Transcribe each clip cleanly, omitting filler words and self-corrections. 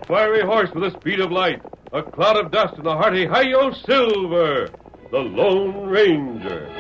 fiery horse with the speed of light, a cloud of dust, and a hearty hi-yo silver, the Lone Ranger.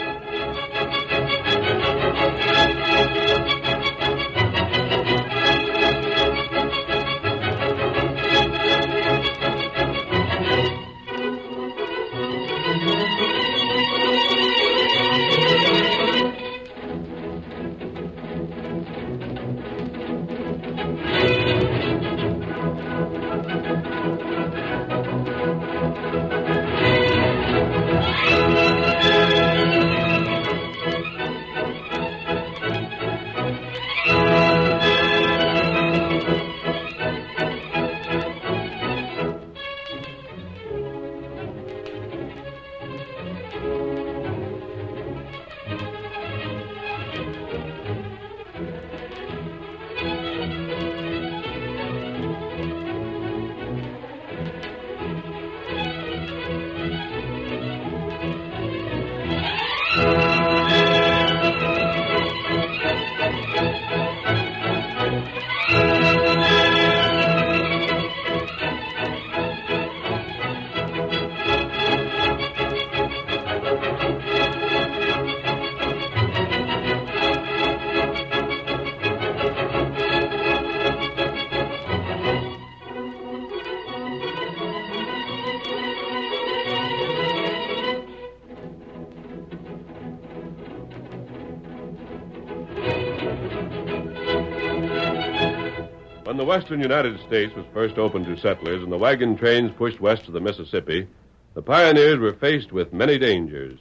When the western United States was first opened to settlers and the wagon trains pushed west to the Mississippi, the pioneers were faced with many dangers.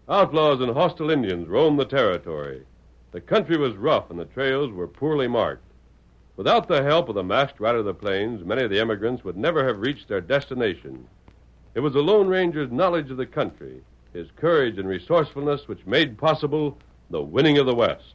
Outlaws and hostile Indians roamed the territory. The country was rough and the trails were poorly marked. Without the help of the masked rider of the plains, many of the immigrants would never have reached their destination. It was the Lone Ranger's knowledge of the country, his courage and resourcefulness, which made possible the winning of the West.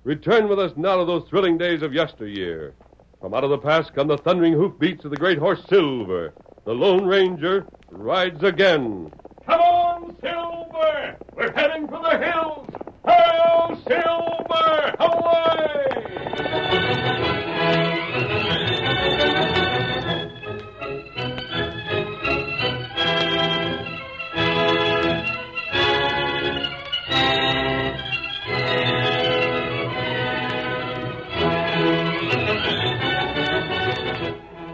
Return with us now to those thrilling days of yesteryear. From out of the past come the thundering hoofbeats of the great horse Silver. The Lone Ranger rides again. Come on, Silver! We're heading for the hills! Hail, Silver! Away!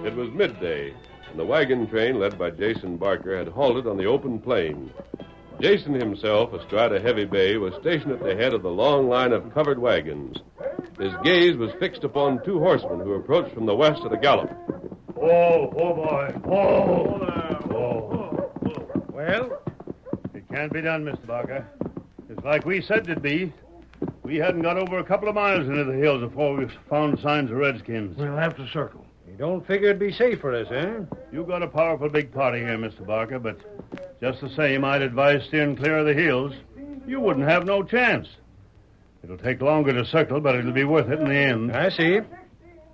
It was midday, and the wagon train, led by Jason Barker, had halted on the open plain. Jason himself, astride a heavy bay, was stationed at the head of the long line of covered wagons. His gaze was fixed upon two horsemen who approached from the west at a gallop. Oh, boy. Oh. Well, it can't be done, Mr. Barker. It's like we said it'd be. We hadn't got over a couple of miles into the hills before we found signs of redskins. We'll have to circle. You don't figure it'd be safe for us, eh? You got a powerful big party here, Mr. Barker, but just the same, I'd advise steering clear of the hills. You wouldn't have no chance. It'll take longer to circle, but it'll be worth it in the end. I see.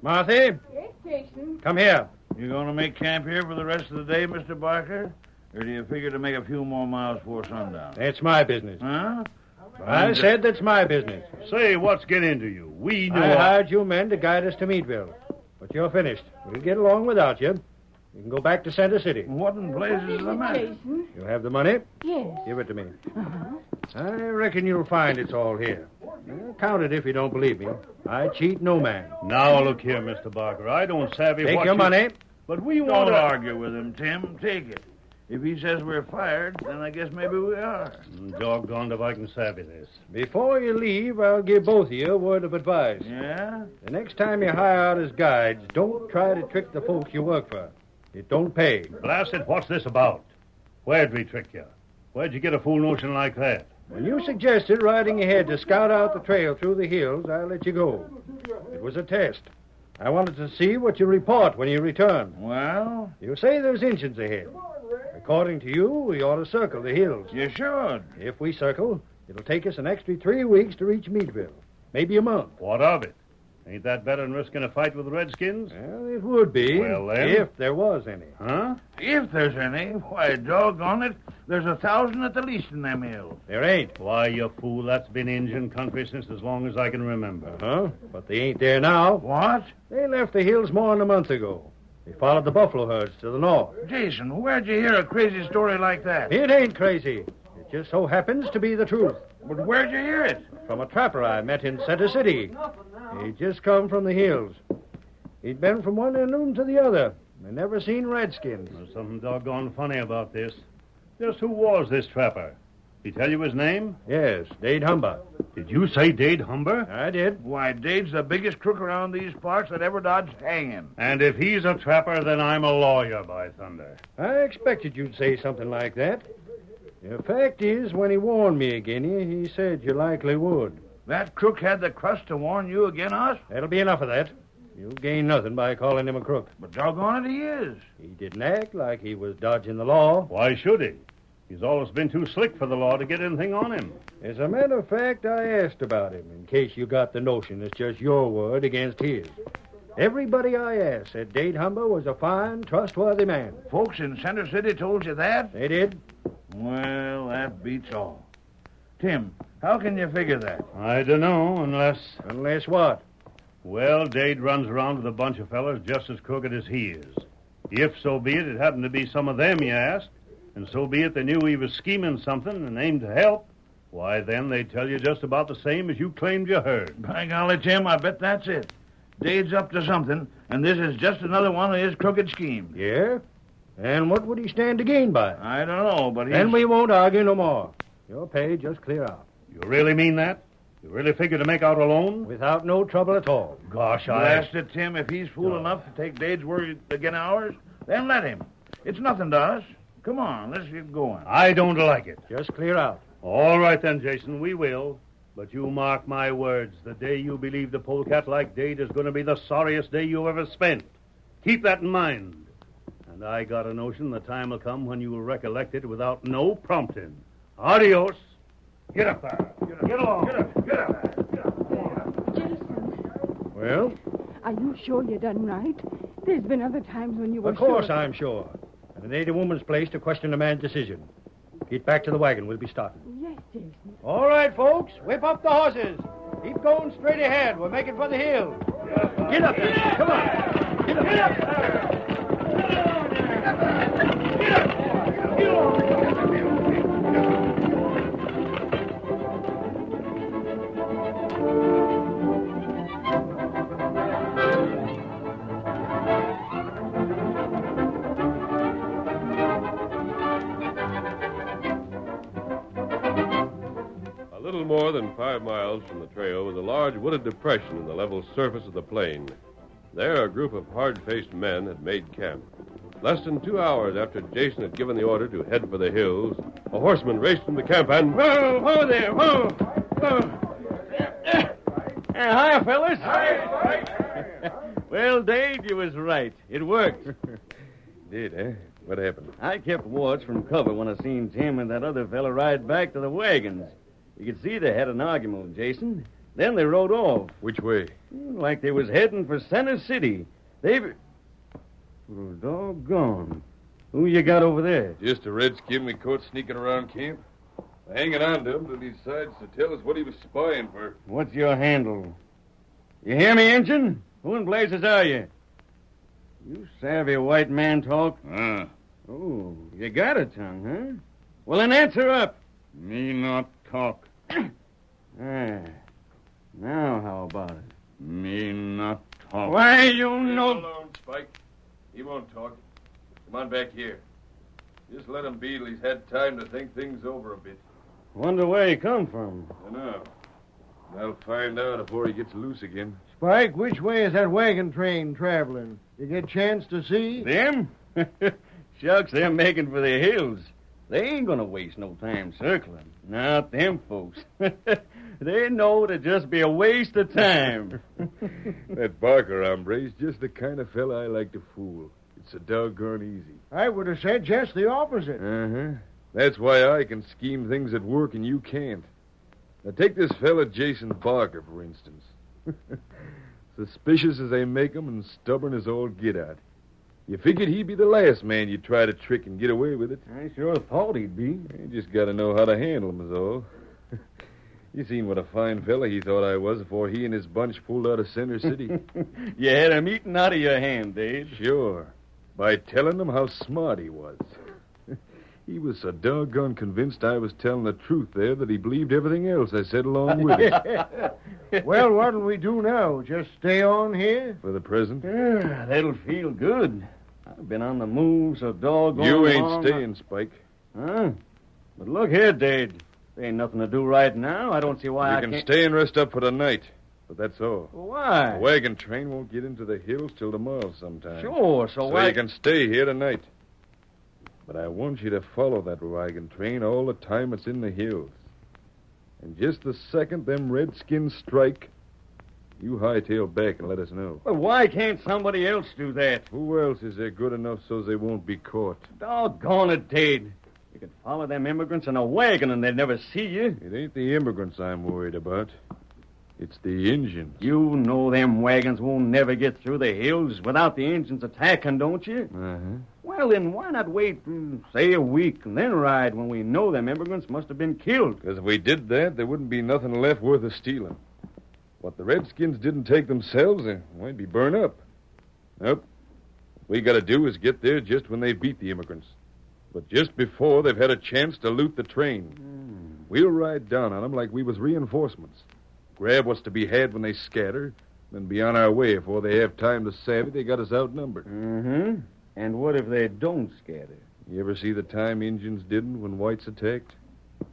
Marthy? Yes, Jason. Come here. You going to make camp here for the rest of the day, Mr. Barker? Or do you figure to make a few more miles before sundown? That's my business. Huh? I said that's my business. Say, what's getting into you? We knew... I hired you men to guide us to Meadville. But you're finished. We'll get along without you. You can go back to Center City. What in blazes is the matter? Jason? You have the money? Yes. Give it to me. Uh-huh. I reckon you'll find it's all here. Count it if you don't believe me. I cheat no man. Now, look here, Mr. Barker. I don't savvy Take what your you... money. But we want Don't to... argue with him, Tim. Take it. If he says we're fired, then I guess maybe we are. Doggone if I can savvy this. Before you leave, I'll give both of you a word of advice. Yeah? The next time you hire out as guides, don't try to trick the folks you work for. It don't pay. Blast it, what's this about? Where'd we trick you? Where'd you get a fool notion like that? When you suggested riding ahead to scout out the trail through the hills, I let you go. It was a test. I wanted to see what you report when you return. Well? You say there's Injuns ahead. According to you, we ought to circle the hills. You should. If we circle, it'll take us an extra 3 weeks to reach Meadville. Maybe a month. What of it? Ain't that better than risking a fight with the Redskins? Well, it would be. Well, then. If there was any. Huh? If there's any, why, doggone it, there's 1,000 at the least in them hills. There ain't. Why, you fool, that's been Indian country since as long as I can remember. Huh? But they ain't there now. What? They left the hills more than a month ago. They followed the buffalo herds to the north. Jason, where'd you hear a crazy story like that? It ain't crazy. It just so happens to be the truth. But where'd you hear it? From a trapper I met in Center City. He'd just come from the hills. He'd been from one end of them to the other. They never seen redskins. There's something doggone funny about this. Just who was this trapper? He tell you his name? Yes, Dade Humber. Did you say Dade Humber? I did. Why, Dade's the biggest crook around these parts that ever dodged hanging. And if he's a trapper, then I'm a lawyer, by thunder. I expected you'd say something like that. The fact is, when he warned me again you, he said you likely would. That crook had the crust to warn you again us? That'll be enough of that. You'll gain nothing by calling him a crook. But doggone it, he is. He didn't act like he was dodging the law. Why should he? He's always been too slick for the law to get anything on him. As a matter of fact, I asked about him, in case you got the notion it's just your word against his. Everybody I asked said Dade Humber was a fine, trustworthy man. Folks in Center City told you that? They did. Well, that beats all. Tim, how can you figure that? I don't know, unless... Unless what? Well, Dade runs around with a bunch of fellas just as crooked as he is. If so be it happened to be some of them you asked, and so be it they knew he was scheming something and aimed to help, why, then they'd tell you just about the same as you claimed you heard. By golly, Tim, I bet that's it. Dade's up to something, and this is just another one of his crooked schemes. Yeah? And what would he stand to gain by it? I don't know, but he's... Then we won't argue no more. Your pay just clear out. You really mean that? You really figure to make out alone? Without no trouble at all. Gosh, Blast it, Tim, if he's fool enough to take Dade's word against ours, then let him. It's nothing to us. Come on, let's get going. I don't like it. Just clear out. All right then, Jason, we will. But you mark my words. The day you believe the polecat like Dade is going to be the sorriest day you ever spent. Keep that in mind. And I got a notion the time will come when you will recollect it without no prompting. Adios. Get up there. Get along. Get up. Jason, Well, are you sure you done right? There's been other times when you were of course sure. I'm sure. And it ain't a woman's place to question a man's decision. Get back to the wagon. We'll be starting. Yes, Jason. All right, folks. Whip up the horses. Keep going straight ahead. We're making for the hills. Get up there. Come on. Get up there. A little more than 5 miles from the trail was a large wooded depression in the level surface of the plain. There, a group of hard-faced men had made camp. Less than 2 hours after Jason had given the order to head for the hills, a horseman raced from the camp and... Whoa there. Whoa. Hi, fellas. Well, Dade, you was right. It worked. Did, eh? What happened? I kept watch from cover when I seen Tim and that other fella ride back to the wagons. You could see they had an argument with Jason. Then they rode off, Which way? like they was heading for Center City. Oh, doggone. Who you got over there? Just a redskin we caught sneaking around camp. We're hanging on to him till he decides to tell us what he was spying for. What's your handle? You hear me, Injun? Who in blazes are you? You savvy white man talk? Oh, you got a tongue, huh? Well, then answer up. Me not talk. Ah, now how about it? Me not talk. Why, you Leave him know... alone, Spike. He won't talk. Come on back here. Just let him be till he's had time to think things over a bit. Wonder where he come from. I know. I'll find out before he gets loose again. Spike, which way is that wagon train traveling? You get a chance to see? Them? Shucks, they're making for the hills. They ain't gonna waste no time circling. Not them folks. They know it'd just be a waste of time. That Barker hombre's just the kind of fella I like to fool. It's so doggone easy. I would have said just the opposite. Uh-huh. That's why I can scheme things at work and you can't. Now, take this fella Jason Barker, for instance. Suspicious as they make him and stubborn as all get-out. You figured he'd be the last man you'd try to trick and get away with it. I sure thought he'd be. You just got to know how to handle him, is all. You seen what a fine fella he thought I was before he and his bunch pulled out of Center City. You had him eating out of your hand, Dade. Sure. By telling them how smart he was. He was so doggone convinced I was telling the truth there that he believed everything else I said along with it. Well, what'll we do now? Just stay on here? For the present. That'll feel good. I've been on the move so doggone You ain't long. staying, Spike. Huh? But look here, Dade. There ain't nothing to do right now. I don't see why You I can can't... stay and rest up for the night. But that's all. Why? The wagon train won't get into the hills till tomorrow sometime. Sure, so why... you can stay here tonight. But I want you to follow that wagon train all the time it's in the hills. And just the second them redskins strike, you hightail back and let us know. Well, why can't somebody else do that? Who else is there good enough so they won't be caught? Doggone it, Dade. You could follow them immigrants in a wagon and they'd never see you. It ain't the immigrants I'm worried about. It's the Injuns. You know them wagons won't never get through the hills without the Injuns attacking, don't you? Uh-huh. Well, then why not wait, say, a week and then ride when we know them immigrants must have been killed? Because if we did that, there wouldn't be nothing left worth of stealing. What the redskins didn't take themselves, they might be burned up. Nope. What we got to do is get there just when they beat the immigrants. But just before they've had a chance to loot the train. We'll ride down on them like we was reinforcements. Grab what's to be had when they scatter, then be on our way before they have time to savvy they got us outnumbered. Mm-hmm. And what if they don't scatter? You ever see the time Injuns didn't when whites attacked?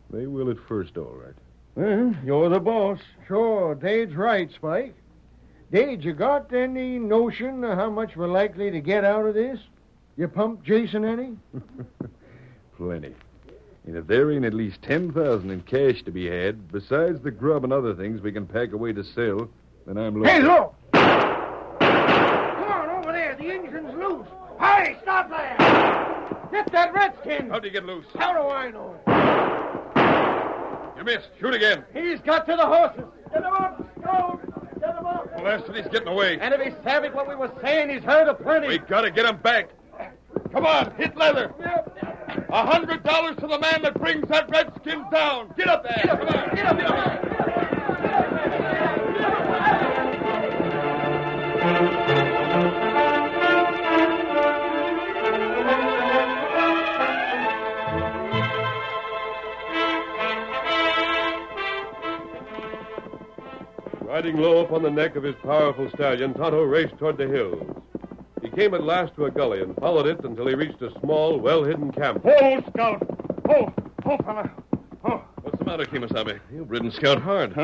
They will at first, all right. Well, you're the boss. Sure, Dade's right, Spike. Dade, you got any notion of how much we're likely to get out of this? You pumped Jason any? Plenty. And if there ain't at least 10,000 in cash to be had, besides the grub and other things we can pack away to sell, then I'm looking. Hey, look! Come on, over there. The engine's loose. Hey, stop there! Get that redskin! How'd you get loose? How do I know? You missed. Shoot again. He's got to the horses. Get him up, Stone! Get him up! Blasted, he's getting away. And if he's savvy what we were saying, he's heard a plenty. We gotta get him back. Come on, hit leather. $100 to the man that brings that redskin down. Get up there. Come on. Get up! Riding low upon the neck of his powerful stallion, Tonto raced toward the hills. He came at last to a gully and followed it until he reached a small, well-hidden camp. Oh, Scout. Oh, fella. Oh. What's the matter, Kemosabe? You've ridden Scout hard.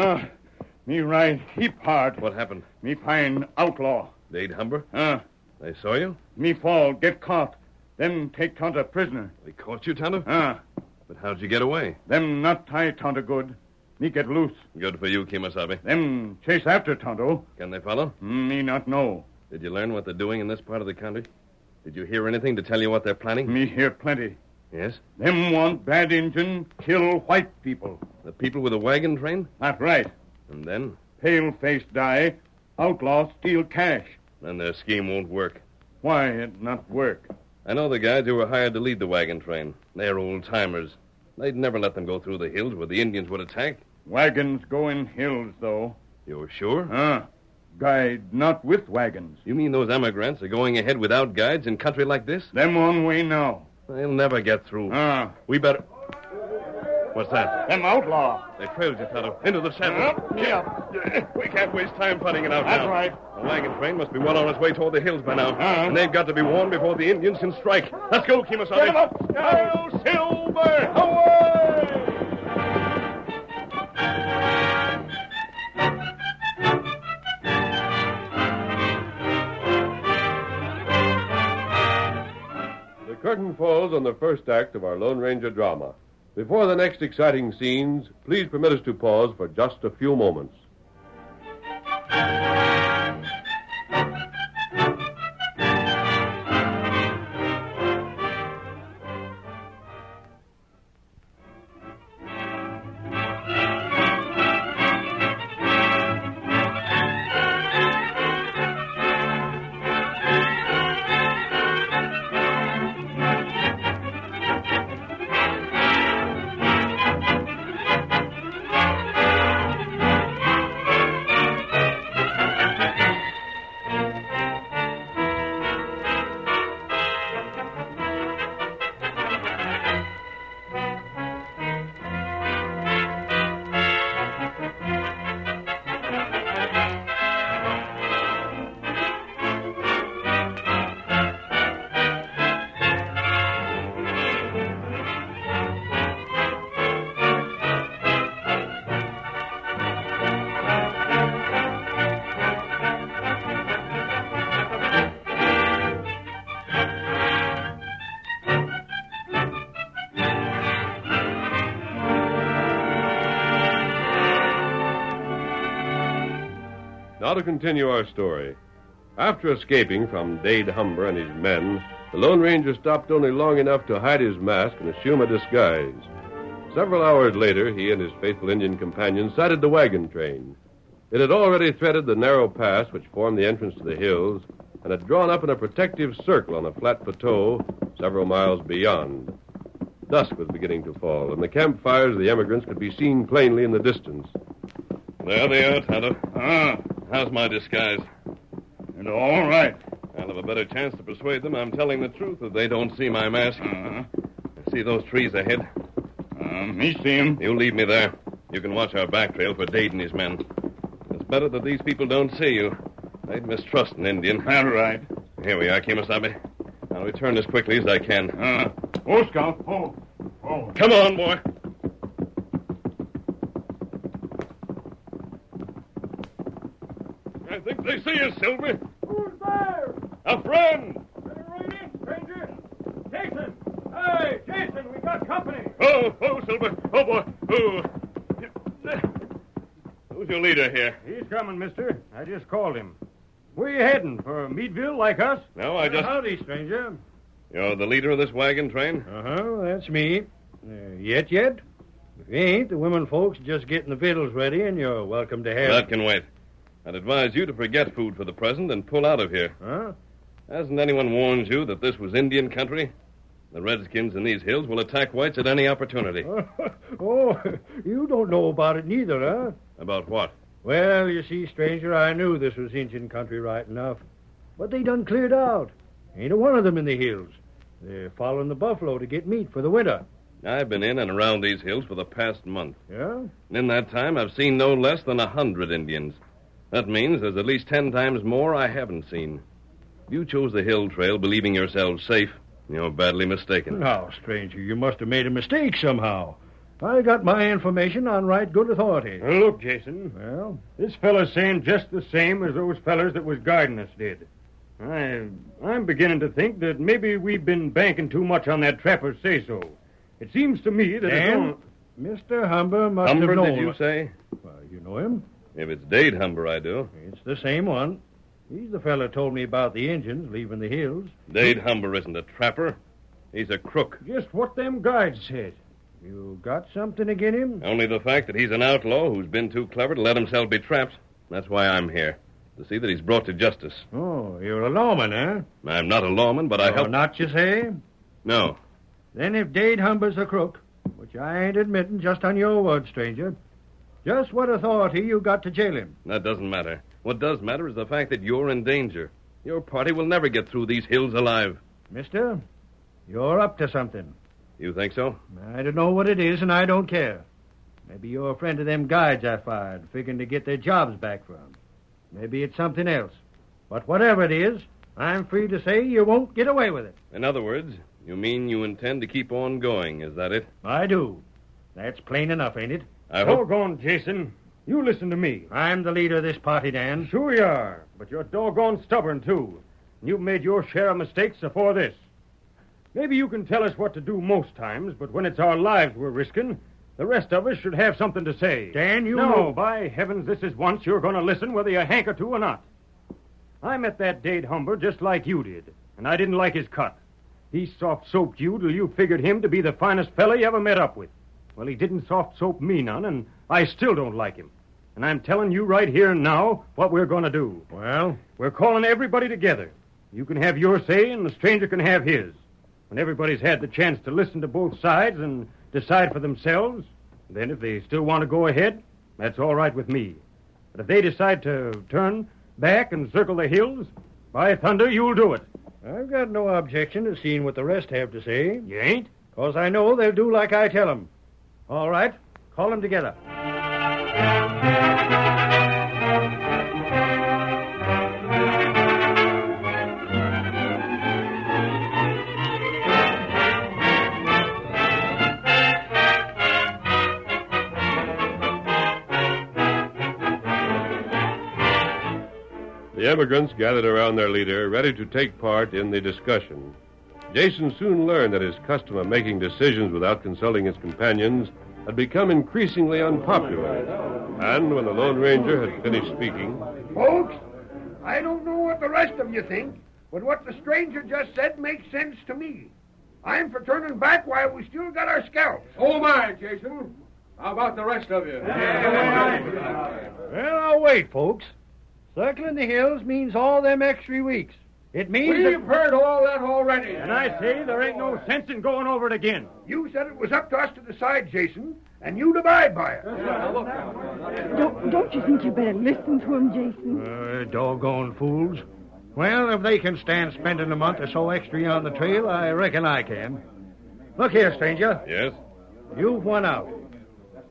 Me ride heap hard. What happened? Me find outlaw. Dade Humber? Huh? They saw you? Me fall, get caught. Then take Tonto prisoner. They caught you, Tonto? Huh? But how'd you get away? Them not tie Tonto good. Me get loose. Good for you, Kemosabe. Them chase after Tonto. Can they follow? Me not know. Did you learn what they're doing in this part of the country? Did you hear anything to tell you what they're planning? Me hear plenty. Yes? Them want bad Injun kill white people. The people with the wagon train? That's right. And then? Pale-face die. Outlaw steal cash. Then their scheme won't work. Why it not work? I know the guys who were hired to lead the wagon train. They're old-timers. They'd never let them go through the hills where the Indians would attack. Wagons go in hills, though. You're sure? Guide not with wagons. You mean those emigrants are going ahead without guides in country like this? Them on way now. They'll never get through. We better... What's that? Them outlaw. They trailed you, Tonto. Into the saddle. We can't waste time fighting it out That's now. right. The wagon train must be well on its way toward the hills by now. And they've got to be warned before the Indians can strike. Let's go, Kemosabe. Get 'em up. Hail Silver! Away! The curtain falls on the first act of our Lone Ranger drama. Before the next exciting scenes, please permit us to pause for just a few moments. Now to continue our story. After escaping from Dade Humber and his men, the Lone Ranger stopped only long enough to hide his mask and assume a disguise. Several hours later, he and his faithful Indian companion sighted the wagon train. It had already threaded the narrow pass which formed the entrance to the hills and had drawn up in a protective circle on a flat plateau several miles beyond. Dusk was beginning to fall, and the campfires of the emigrants could be seen plainly in the distance. There they are, Tonto. How's my disguise? And all right. I'll have a better chance to persuade them I'm telling the truth if they don't see my mask. See those trees ahead? Me see 'em. You leave me there. You can watch our back trail for Dade and his men. It's better that these people don't see you. They'd mistrust an Indian. All right. Here we are, Kemosabe. I'll return as quickly as I can. Scout. Oh. Come on, boy. I think they see us, Silver. Who's there? A friend. Better rein in, stranger. Jason! Hey, Jason, we got company. Oh, Silver. Oh, boy. Oh. Who's your leader here? He's coming, mister. I just called him. Where you heading? For Meadville, like us? No, I just... Howdy, stranger. You're the leader of this wagon train? Uh-huh, that's me. Yet? If you ain't, the women folks just getting the victuals ready, and you're welcome to have... That can wait. I'd advise you to forget food for the present and pull out of here. Huh? Hasn't anyone warned you that this was Indian country? The redskins in these hills will attack whites at any opportunity. Oh, you don't know about it neither, huh? About what? Well, you see, stranger, I knew this was Indian country right enough. But they done cleared out. Ain't a one of them in the hills. They're following the buffalo to get meat for the winter. I've been in and around these hills for the past month. Yeah? And in that time, I've seen no less than 100 Indians. That means there's at least 10 times more I haven't seen. You chose the hill trail believing yourselves safe. You're badly mistaken. Now, stranger, you must have made a mistake somehow. I got my information on right good authority. Look, Jason. Well? This fella's saying just the same as those fellers that was guarding us did. I'm beginning to think that maybe we've been banking too much on that trapper's say-so. It seems to me that Dan, Mr. Humber must Humber, have known... did you say? Well, you know him. If it's Dade Humber, I do. It's the same one. He's the fella told me about the Indians leaving the hills. Dade Humber isn't a trapper. He's a crook. Just what them guides said. You got something agin him? Only the fact that he's an outlaw who's been too clever to let himself be trapped. That's why I'm here. To see that he's brought to justice. Oh, you're a lawman, huh? I'm not a lawman, but I help... Not, you say? No. Then if Dade Humber's a crook, which I ain't admitting just on your word, stranger, just what authority you got to jail him? That doesn't matter. What does matter is the fact that you're in danger. Your party will never get through these hills alive. Mister, you're up to something. You think so? I don't know what it is, and I don't care. Maybe you're a friend of them guides I fired, figuring to get their jobs back from. Maybe it's something else. But whatever it is, I'm free to say you won't get away with it. In other words, you mean you intend to keep on going, is that it? I do. That's plain enough, ain't it? I hope... Doggone, Jason. You listen to me. I'm the leader of this party, Dan. Sure you are, but you're doggone stubborn, too. You've made your share of mistakes before this. Maybe you can tell us what to do most times, but when it's our lives we're risking, the rest of us should have something to say. Dan, you No, know... by heavens, this is once you're going to listen whether you hanker to or not. I met that Dade Humber just like you did, and I didn't like his cut. He soft-soaped you till you figured him to be the finest fella you ever met up with. Well, he didn't soft-soap me none, and I still don't like him. And I'm telling you right here and now what we're going to do. Well? We're calling everybody together. You can have your say, and the stranger can have his. When everybody's had the chance to listen to both sides and decide for themselves, then if they still want to go ahead, that's all right with me. But if they decide to turn back and circle the hills, by thunder, you'll do it. I've got no objection to seeing what the rest have to say. You ain't? 'Cause I know they'll do like I tell them. All right, call them together. The emigrants gathered around their leader, ready to take part in the discussion. Jason soon learned that his custom of making decisions without consulting his companions had become increasingly unpopular. And when the Lone Ranger had finished speaking, Folks, I don't know what the rest of you think, but what the stranger just said makes sense to me. I'm for turning back while we still got our scalps. Oh, my, Jason. How about the rest of you? Well, I'll wait, folks. Circling the hills means all them extra weeks. It means We've heard all that already. And I say there ain't no sense in going over it again. You said it was up to us to decide, Jason, and you'd abide by it. Don't you think you better listen to him, Jason? Doggone fools. Well, if they can stand spending a month or so extra on the trail, I reckon I can. Look here, stranger. yes, You've won out.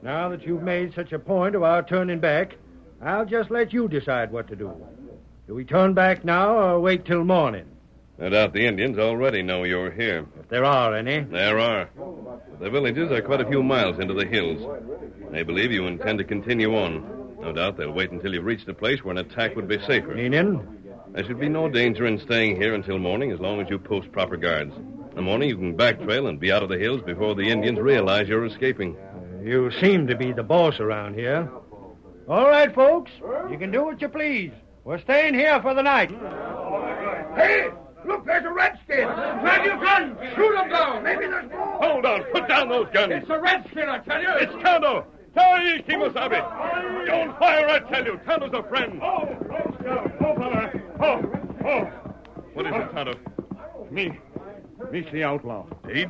Now that you've made such a point of our turning back, I'll just let you decide what to do. Do we turn back now or wait till morning? no doubt the Indians already know you're here. If there are any. There are. The villages are quite a few miles into the hills. They believe you intend to continue on. No doubt they'll wait until you've reached a place where an attack would be safer. Meaning? There should be no danger in staying here until morning as long as you post proper guards. In the morning you can backtrail and be out of the hills before the Indians realize you're escaping. You seem to be the boss around here. All right, folks. You can do what you please. We're staying here for the night. Hey, look, there's a redskin. Grab your guns. Shoot him down. Maybe there's more. Hold on. Put down those guns. It's a redskin, I tell you. It's Tonto. Sorry, Kimosabe. Don't fire, I tell you. Tonto's a friend. What is it, Tonto? Me's the outlaw. Deed?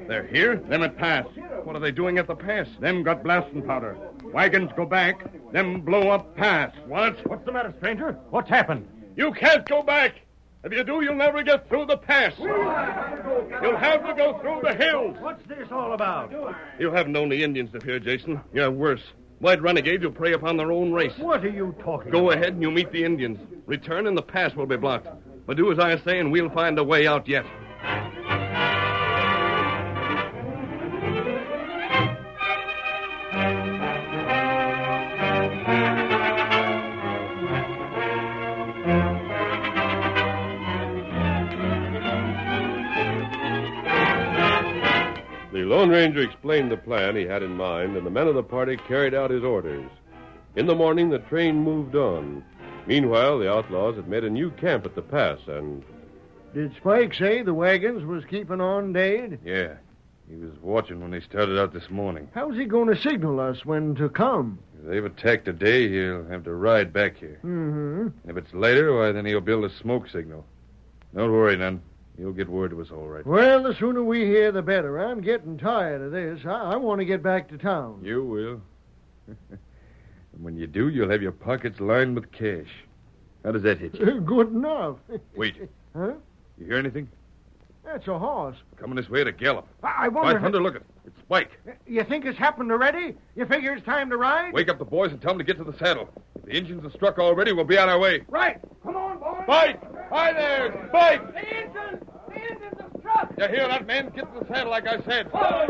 They're here? Them at pass. What are they doing at the pass? Them got blasting powder. Wagons go back. Them blow up pass. What? What's the matter, stranger? What's happened? You can't go back. If you do, you'll never get through the pass. You'll have to go through the hills. What's this all about? You haven't known the Indians up here, Jason. You're worse. White renegades will prey upon their own race. What are you talking Go about? ahead and you meet the Indians. Return and the pass will be blocked. But do as I say and we'll find a way out yet. The Lone Ranger explained the plan he had in mind, and the men of the party carried out his orders. In the morning, the train moved on. Meanwhile, the outlaws had made a new camp at the pass, and... Did Spike say the wagons was keeping on, Dade? Yeah. He was watching when they started out this morning. How's he going to signal us when to come? If they've attacked today, he'll have to ride back here. Mm-hmm. If it's later, why, then he'll build a smoke signal. Don't worry, none. He'll get word to us all right. Well, the sooner we hear, the better. I'm getting tired of this. I want to get back to town. You will. And when you do, you'll have your pockets lined with cash. How does that hit you? Good enough. Wait. Huh? You hear anything? That's a horse. Coming this way at a gallop. I By wonder... thunder, look it. It's Spike. You think it's happened already? You figure it's time to ride? Wake up the boys and tell them to get to the saddle. If the engines are struck already, we'll be on our way. Right. Come on, boys. Spike! Hi there! Spike! The engines are struck. You hear that, man? Get to the saddle like I said. Hold.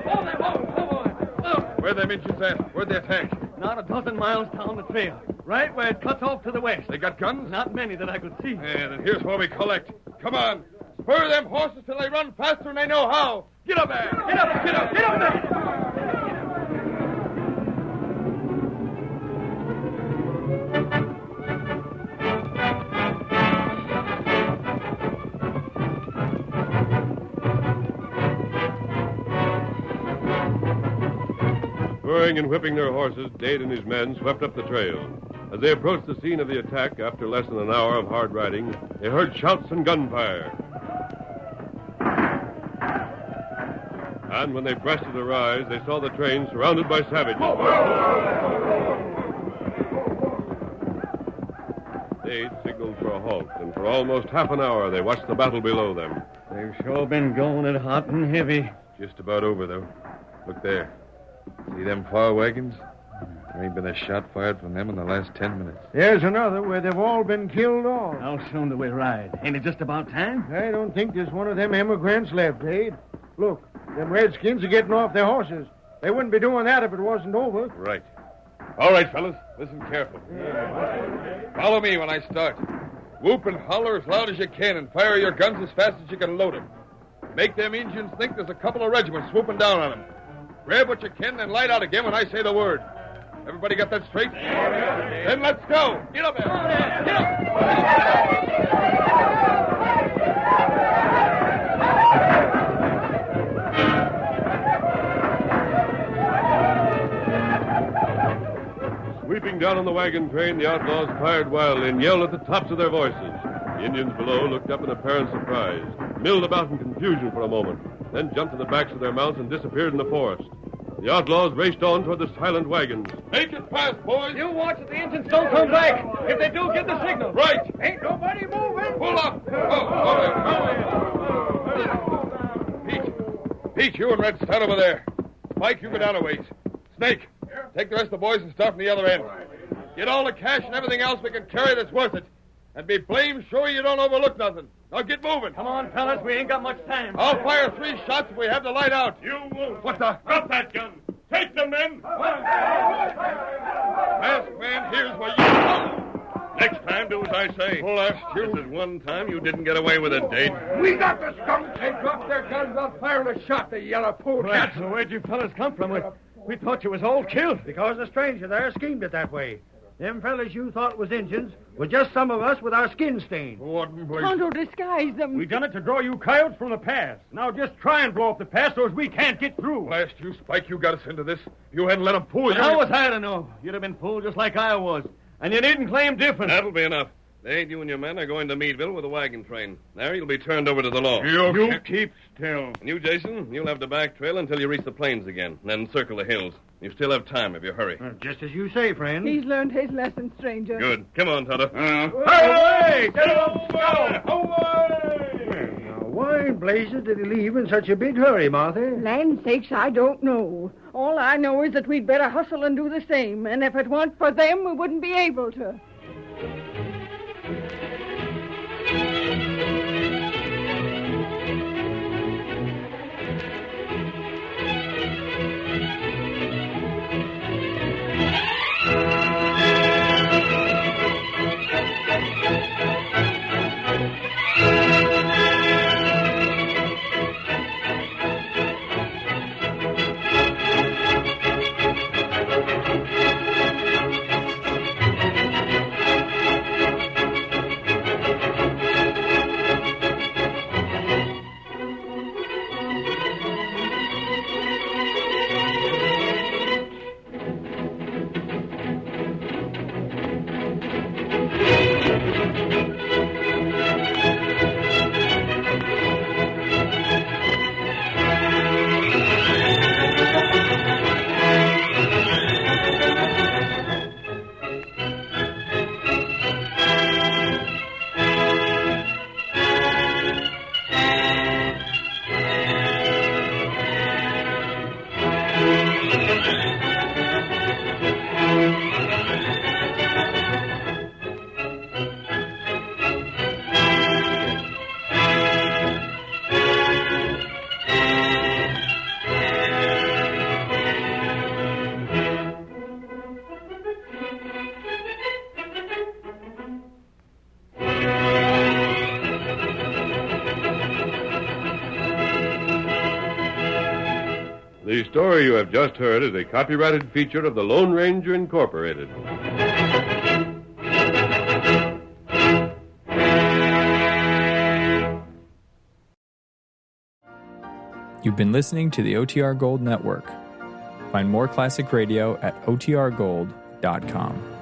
Where them engines at? Where'd they attack? Not a dozen miles down the trail. Right where it cuts off to the west. They got guns? Not many that I could see. Yeah, then here's where we collect. Come on. Spur them horses till they run faster than they know how. Get up there. Get up, get up, get up there! Spurring and whipping their horses, Dade and his men swept up the trail. As they approached the scene of the attack, after less than an hour of hard riding, they heard shouts and gunfire. And when they breasted the rise, they saw the train surrounded by savages. Dade signaled for a halt, and for almost half an hour they watched the battle below them. They've sure been going it hot and heavy. Just about over, though. Look there. See them far wagons? There ain't been a shot fired from them in the last 10 minutes. There's another where they've all been killed off. How soon do we ride? Ain't it just about time? I don't think there's one of them emigrants left, Dade. Look, them redskins are getting off their horses. They wouldn't be doing that if it wasn't over. Right. All right, fellas. Listen careful. Follow me when I start. Whoop and holler as loud as you can and fire your guns as fast as you can load them. Make them Indians think there's a couple of regiments swooping down on them. Grab what you can and light out again when I say the word. Everybody got that straight? Then let's go. Get up there. Get Sweeping down on the wagon train, the outlaws fired wildly and yelled at the tops of their voices. The Indians below looked up in apparent surprise, milled about in confusion for a moment, then jumped to the backs of their mounts and disappeared in the forest. The outlaws raced on toward the silent wagons. Make it fast, boys. You watch that the engines don't come back. If they do, give the signal. Right. Ain't nobody moving. Pull up. Pete, you and Red, stand over there. Mike, you go down a ways. Snake, take the rest of the boys and start from the other end. Get all the cash and everything else we can carry that's worth it. And be blamed sure you don't overlook nothing. Now get moving. Come on, fellas. We ain't got much time. I'll fire 3 shots if we have the light out. You won't. What the? Drop that gun. Take the men. Masked man, here's where you... Next time, do as I say. Blast you. This is one time you didn't get away with it, Dade. We got the skunks. They dropped their guns on firing a shot, the yellow polecats. Well, where'd you fellas come from? We thought you was all killed. Because the stranger there schemed it that way. Them fellas you thought was Injuns were just some of us with our skin stained. What in blazes? Tonto disguised them. We done it to draw you coyotes from the pass. Now just try and blow up the pass so as we can't get through. Blast you, Spike, you got us into this. You hadn't let them fool you. How was I to know? You'd have been fooled just like I was. And you needn't claim different. That'll be enough. Dade, you and your men are going to Meadville with a wagon train. There you'll be turned over to the law. You keep still. And you, Jason, you'll have the back trail until you reach the plains again, then circle the hills. You still have time if you hurry. Just as you say, friend. He's learned his lesson, stranger. Good. Come on, Tonto. Away! Get up, go! Away! Now, why in blazes did he leave in such a big hurry, Martha? Land sakes, I don't know. All I know is that we'd better hustle and do the same. And if it weren't for them, we wouldn't be able to. The story you have just heard is a copyrighted feature of the Lone Ranger Incorporated. You've been listening to the OTR Gold Network. Find more classic radio at otrgold.com.